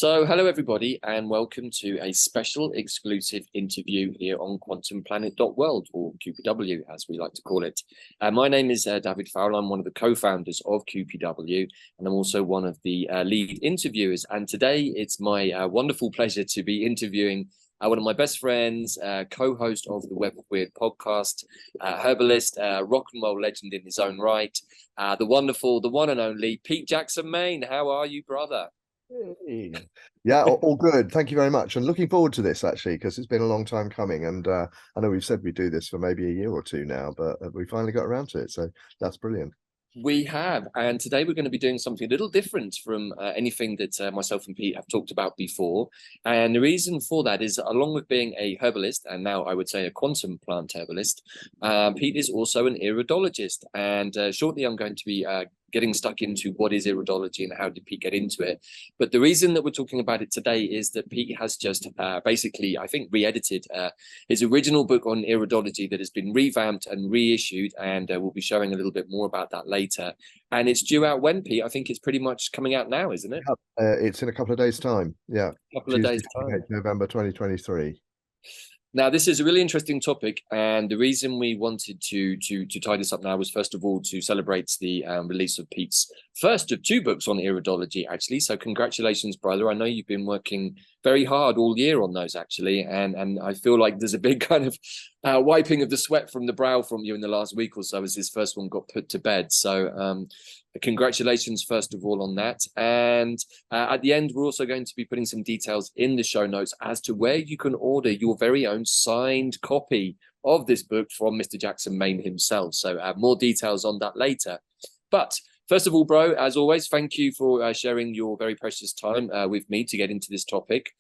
Hello everybody, and welcome to a special exclusive interview here on quantumplanet.world, or QPW as we like to call it. My name is Davyd Farrell. I'm one of the co-founders of QPW, and I'm also one of the lead interviewers. And today it's my wonderful pleasure to be interviewing one of my best friends, co-host of the Web of Weird podcast, Herbalist, rock and roll legend in his own right, the wonderful, the one and only Pete Jackson Main. How are you, brother? Hey. Yeah, all good. Thank you very much. And looking forward to this actually, because it's been a long time coming. And I know we've said we do this for maybe a year or two now, but we finally got around to it. So that's brilliant. We have, and today we're going to be doing something a little different from anything that myself and Pete have talked about before. And the reason for that is, along with being a herbalist, and now I would say a quantum plant herbalist, Pete is also an iridologist. And shortly I'm going to be getting stuck into what is iridology and how did Pete get into it. But the reason that we're talking about it today is that Pete has just basically, I think, re-edited his original book on iridology that has been revamped and reissued, and we'll be showing a little bit more about that later. And it's due out when, Pete? I think it's pretty much coming out now, isn't it? It's in a couple of days' time. Yeah, A couple of Tuesday, days' time. November 2023. Now, this is a really interesting topic, and the reason we wanted to tie this up now was, first of all, to celebrate the release of Pete's first of two books on iridology, actually. So congratulations, brother. I know you've been working very hard all year on those, actually, and I feel like there's a big kind of wiping of the sweat from the brow from you in the last week or so as his first one got put to bed. So congratulations, first of all, on that. And at the end, we're also going to be putting some details in the show notes as to where you can order your very own signed copy of this book from Mr. Jackson Main himself. So more details on that later. But first of all, bro, as always, thank you for sharing your very precious time with me to get into this topic.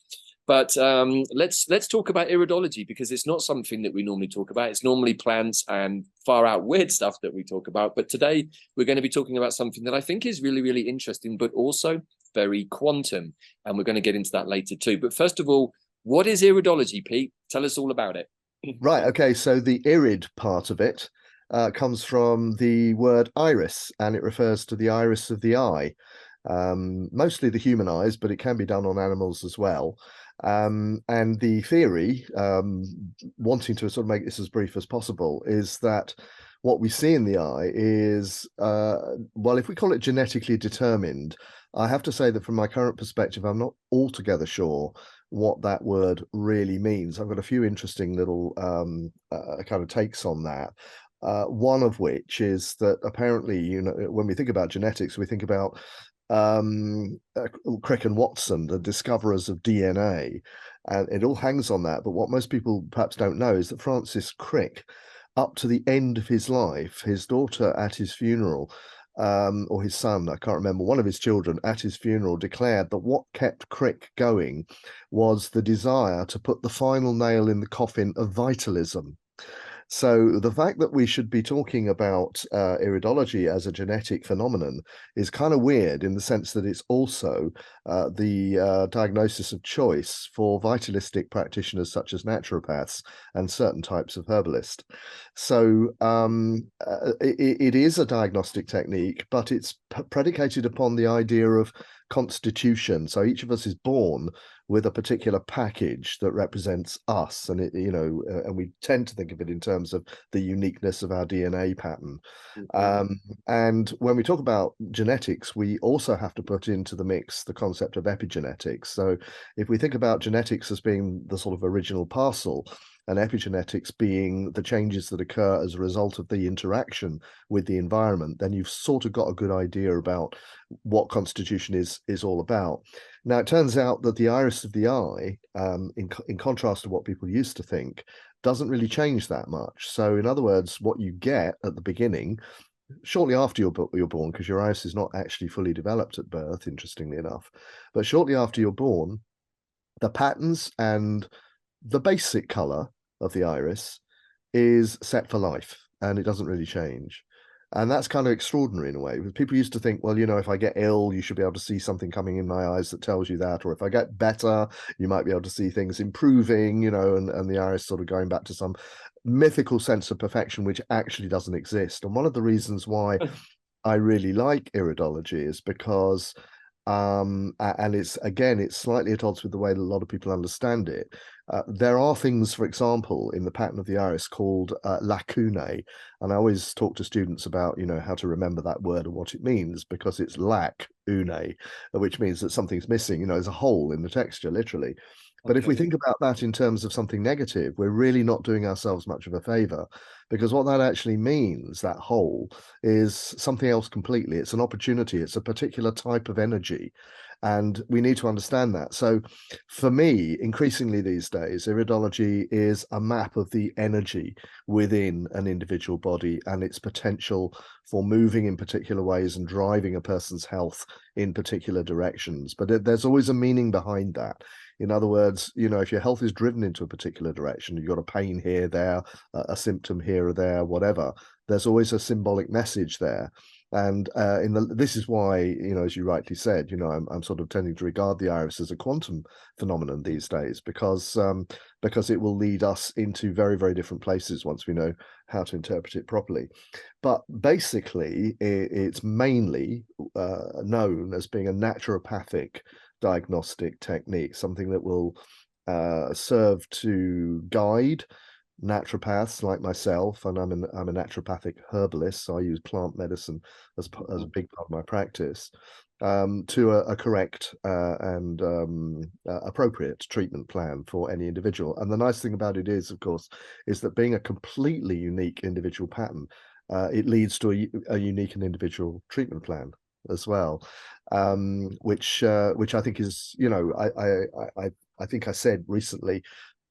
But let's talk about iridology, because it's not something that we normally talk about. It's normally plants and far out weird stuff that we talk about. But today we're going to be talking about something that I think is really, really interesting, but also very quantum. And we're going to get into that later too. But first of all, what is iridology, Pete? Tell us all about it. Right. Okay. So the irid part of it comes from the word iris, and it refers to the iris of the eye. Mostly the human eyes, but it can be done on animals as well. And the theory, wanting to sort of make this as brief as possible, is that what we see in the eye is, well, if we call it genetically determined, I have to say that from my current perspective, I'm not altogether sure what that word really means. I've got a few interesting little kind of takes on that. One of which is that apparently, you know, when we think about genetics, we think about Crick and Watson, the discoverers of DNA, and it all hangs on that. But what most people perhaps don't know is that Francis Crick, up to the end of his life, his daughter at his funeral, or his son, I can't remember, one of his children at his funeral declared that what kept Crick going was the desire to put the final nail in the coffin of vitalism. So the fact that we should be talking about iridology as a genetic phenomenon is kind of weird, in the sense that it's also the diagnosis of choice for vitalistic practitioners such as naturopaths and certain types of herbalists. So it is a diagnostic technique, but it's predicated upon the idea of constitution. So each of us is born with a particular package that represents us, and it, you know, and we tend to think of it in terms of the uniqueness of our DNA pattern. And when we talk about genetics, we also have to put into the mix the concept of epigenetics. So if we think about genetics as being the sort of original parcel, and epigenetics being the changes that occur as a result of the interaction with the environment, then you've sort of got a good idea about what constitution is all about. Now, it turns out that the iris of the eye, in contrast to what people used to think, doesn't really change that much. So in other words, what you get at the beginning, shortly after you're born, because your iris is not actually fully developed at birth, interestingly enough, but shortly after you're born, the patterns and the basic color of the iris is set for life, and it doesn't really change. And that's kind of extraordinary in a way, because people used to think, well, you know, if I get ill, you should be able to see something coming in my eyes that tells you that, or if I get better, you might be able to see things improving, you know, and the iris sort of going back to some mythical sense of perfection, which actually doesn't exist. And one of the reasons why I really like iridology is because And it's slightly at odds with the way that a lot of people understand it. There are things, for example, in the pattern of the iris called lacunae, and I always talk to students about, how to remember that word and what it means, because it's lac une, which means that something's missing. There's a hole in the texture, literally. But if we Okay. think about that in terms of something negative, we're really not doing ourselves much of a favor, because what that actually means, that hole, is something else completely. It's an opportunity. It's a particular type of energy. And we need to understand that. So for me, increasingly these days, iridology is a map of the energy within an individual body and its potential for moving in particular ways and driving a person's health in particular directions. But there's always a meaning behind that. In other words, if your health is driven into a particular direction, you've got a pain here, there, a symptom here or there, whatever, there's always a symbolic message there. And this is why, as you rightly said, I'm sort of tending to regard the iris as a quantum phenomenon these days, because it will lead us into very, very different places once we know how to interpret it properly. But basically, it's mainly known as being a naturopathic diagnostic technique, something that will serve to guide naturopaths like myself, and I'm a naturopathic herbalist, so I use plant medicine as a big part of my practice, to a correct and appropriate treatment plan for any individual. And the nice thing about it is, of course, is that being a completely unique individual pattern, it leads to a unique and individual treatment plan as well, which I think is, I think I said recently,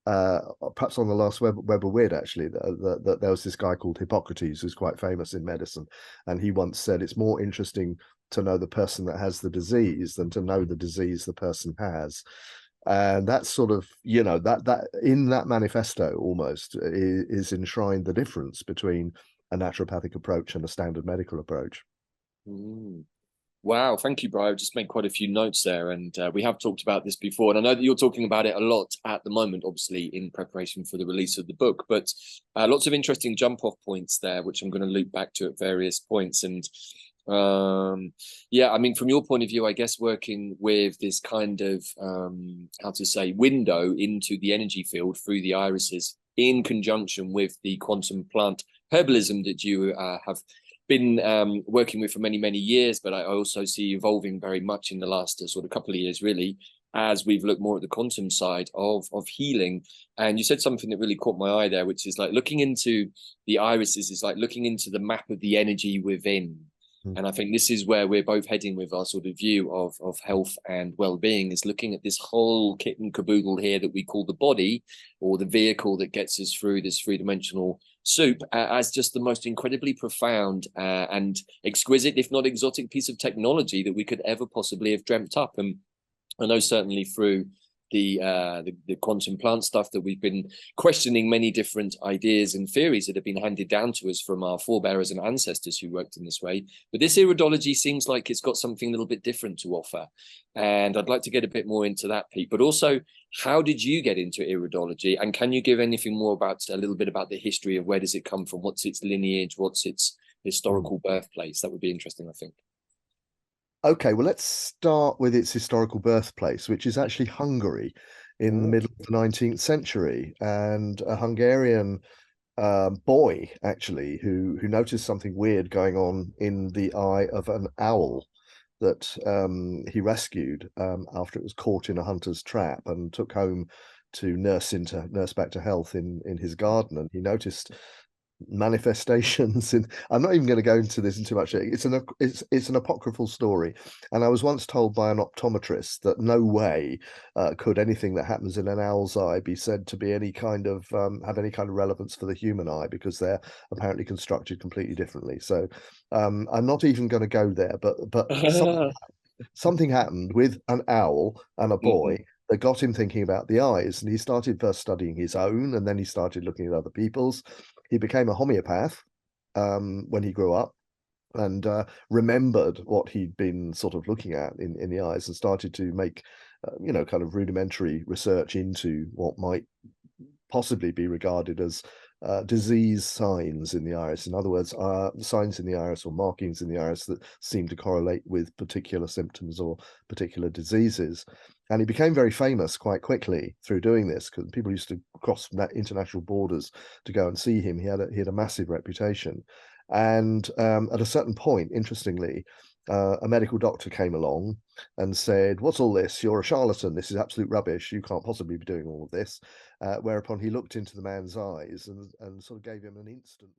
perhaps on the last Web of Weird, actually, that there was this guy called Hippocrates who's quite famous in medicine, and he once said it's more interesting to know the person that has the disease than to know the disease the person has. And that's sort of, that in that manifesto almost is enshrined the difference between a naturopathic approach and a standard medical approach. Mm. Wow, thank you, Brian. I've just made quite a few notes there, and we have talked about this before, and I know that you're talking about it a lot at the moment, obviously in preparation for the release of the book, but lots of interesting jump-off points there, which I'm going to loop back to at various points. And yeah, I mean, from your point of view, I guess working with this kind of, how to say, window into the energy field through the irises in conjunction with the quantum plant herbalism that you have been working with for many, many years, but I also see evolving very much in the last sort of couple of years, really, as we've looked more at the quantum side of healing. And you said something that really caught my eye there, which is like looking into the irises is like looking into the map of the energy within. And I think this is where we're both heading with our sort of view of health and well-being, is looking at this whole kit and caboodle here that we call the body, or the vehicle that gets us through this three-dimensional soup, as just the most incredibly profound and exquisite, if not exotic, piece of technology that we could ever possibly have dreamt up. And I know certainly through the quantum plant stuff that we've been questioning many different ideas and theories that have been handed down to us from our forebears and ancestors who worked in this way. But this iridology seems like it's got something a little bit different to offer. And I'd like to get a bit more into that, Pete. But also, how did you get into iridology? And can you give anything more about a little bit about the history of where does it come from? What's its lineage? What's its historical birthplace? That would be interesting, I think. Okay, well, let's start with its historical birthplace, which is actually Hungary in the middle of the 19th century. And a Hungarian boy, actually, who noticed something weird going on in the eye of an owl that he rescued after it was caught in a hunter's trap and took home to nurse back to health in his garden. And he noticed manifestations in, I'm not even going to go into this in too much. It's an apocryphal story, and I was once told by an optometrist that no way could anything that happens in an owl's eye be said to be any kind of have any kind of relevance for the human eye, because they're apparently constructed completely differently. So I'm not even going to go there, but something happened with an owl and a boy that got him thinking about the eyes, and he started first studying his own, and then he started looking at other people's. He became a homeopath when he grew up, and remembered what he'd been sort of looking at in the eyes, and started to make, kind of rudimentary research into what might possibly be regarded as disease signs in the iris. In other words, signs in the iris or markings in the iris that seem to correlate with particular symptoms or particular diseases. And he became very famous quite quickly through doing this, because people used to cross international borders to go and see him. He had a massive reputation. And at a certain point, interestingly, a medical doctor came along and said, "What's all this? You're a charlatan. This is absolute rubbish. You can't possibly be doing all of this." Whereupon he looked into the man's eyes and sort of gave him an instant